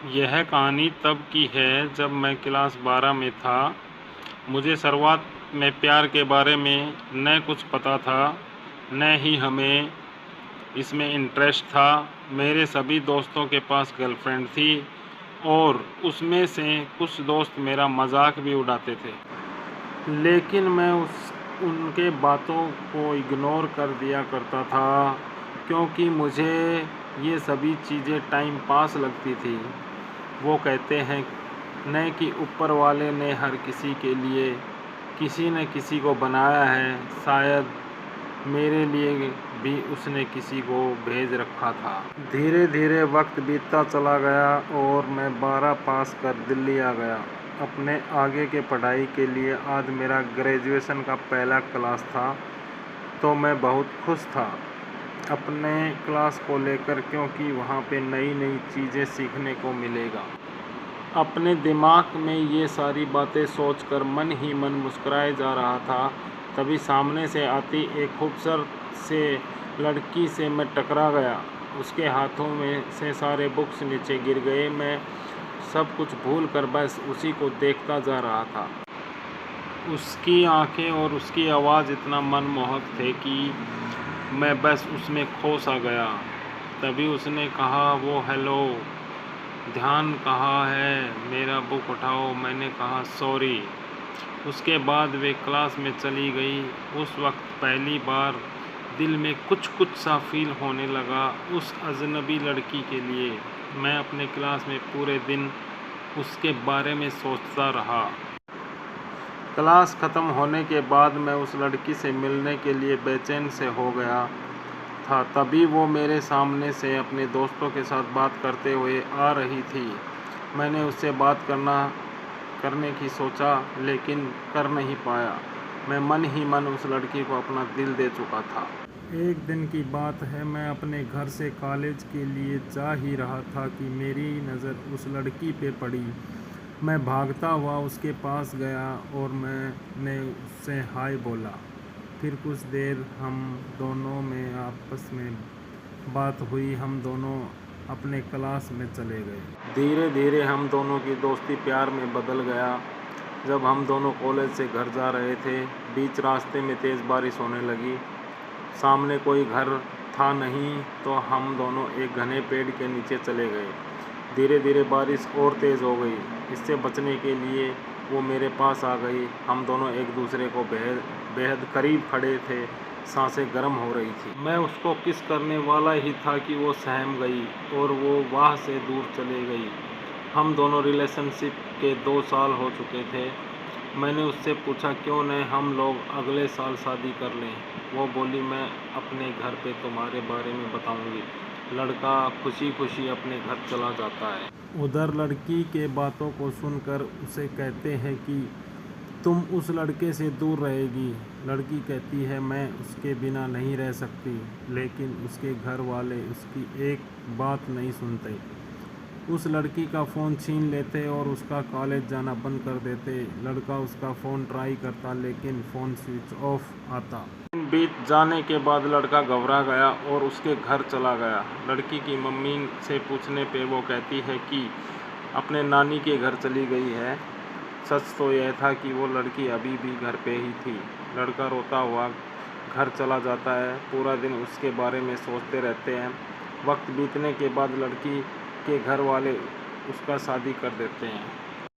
यह कहानी तब की है जब मैं क्लास 12 में था। मुझे शुरुआत में प्यार के बारे में न कुछ पता था, न ही हमें इसमें इंटरेस्ट था। मेरे सभी दोस्तों के पास गर्लफ्रेंड थी और उसमें से कुछ दोस्त मेरा मजाक भी उड़ाते थे, लेकिन मैं उनके बातों को इग्नोर कर दिया करता था क्योंकि मुझे ये सभी चीज़ें टाइम पास लगती थी। वो कहते हैं न कि ऊपर वाले ने हर किसी के लिए किसी न किसी को बनाया है, शायद मेरे लिए भी उसने किसी को भेज रखा था। धीरे धीरे वक्त बीतता चला गया और मैं 12 पास कर दिल्ली आ गया अपने आगे के पढ़ाई के लिए। आज मेरा ग्रेजुएशन का पहला क्लास था तो मैं बहुत खुश था अपने क्लास को लेकर, क्योंकि वहाँ पे नई नई चीज़ें सीखने को मिलेगा। अपने दिमाग में ये सारी बातें सोचकर मन ही मन मुस्कुराए जा रहा था, तभी सामने से आती एक खूबसूरत से लड़की से मैं टकरा गया। उसके हाथों में से सारे बुक्स नीचे गिर गए। मैं सब कुछ भूल कर बस उसी को देखता जा रहा था। उसकी आंखें और उसकी आवाज़ इतना मनमोहक थे कि मैं बस उसमें खो सा गया। तभी उसने कहा, वो हेलो, ध्यान कहाँ है, मेरा बुक उठाओ। मैंने कहा सॉरी। उसके बाद वे क्लास में चली गई। उस वक्त पहली बार दिल में कुछ कुछ सा फील होने लगा उस अजनबी लड़की के लिए। मैं अपने क्लास में पूरे दिन उसके बारे में सोचता रहा। क्लास ख़त्म होने के बाद मैं उस लड़की से मिलने के लिए बेचैन से हो गया था। तभी वो मेरे सामने से अपने दोस्तों के साथ बात करते हुए आ रही थी। मैंने उससे बात करने की सोचा लेकिन कर नहीं पाया। मैं मन ही मन उस लड़की को अपना दिल दे चुका था। एक दिन की बात है, मैं अपने घर से कॉलेज के लिए जा ही रहा था कि मेरी नज़र उस लड़की पे पड़ी। मैं भागता हुआ उसके पास गया और मैंने उससे हाय बोला। फिर कुछ देर हम दोनों में आपस में बात हुई। हम दोनों अपने क्लास में चले गए। धीरे धीरे हम दोनों की दोस्ती प्यार में बदल गया। जब हम दोनों कॉलेज से घर जा रहे थे, बीच रास्ते में तेज़ बारिश होने लगी। सामने कोई घर था नहीं तो हम दोनों एक घने पेड़ के नीचे चले गए। धीरे धीरे बारिश और तेज़ हो गई। इससे बचने के लिए वो मेरे पास आ गई। हम दोनों एक दूसरे को बेहद करीब खड़े थे। सांसें गर्म हो रही थी। मैं उसको किस करने वाला ही था कि वो सहम गई और वो वहाँ से दूर चले गई। हम दोनों रिलेशनशिप के 2 साल हो चुके थे। मैंने उससे पूछा क्यों न हम लोग अगले साल शादी कर लें। वो बोली, मैं अपने घर पे तुम्हारे बारे में बताऊंगी। लड़का खुशी खुशी अपने घर चला जाता है। उधर लड़की के बातों को सुनकर उसे कहते हैं कि तुम उस लड़के से दूर रहेगी। लड़की कहती है मैं उसके बिना नहीं रह सकती, लेकिन उसके घर वाले उसकी एक बात नहीं सुनते। उस लड़की का फ़ोन छीन लेते और उसका कॉलेज जाना बंद कर देते। लड़का उसका फ़ोन ट्राई करता लेकिन फ़ोन स्विच ऑफ आता। बीत जाने के बाद लड़का घबरा गया और उसके घर चला गया। लड़की की मम्मी से पूछने पे वो कहती है कि अपने नानी के घर चली गई है। सच तो यह था कि वो लड़की अभी भी घर पे ही थी। लड़का रोता हुआ घर चला जाता है। पूरा दिन उसके बारे में सोचते रहते हैं। वक्त बीतने के बाद लड़की के घर वाले उसका शादी कर देते हैं।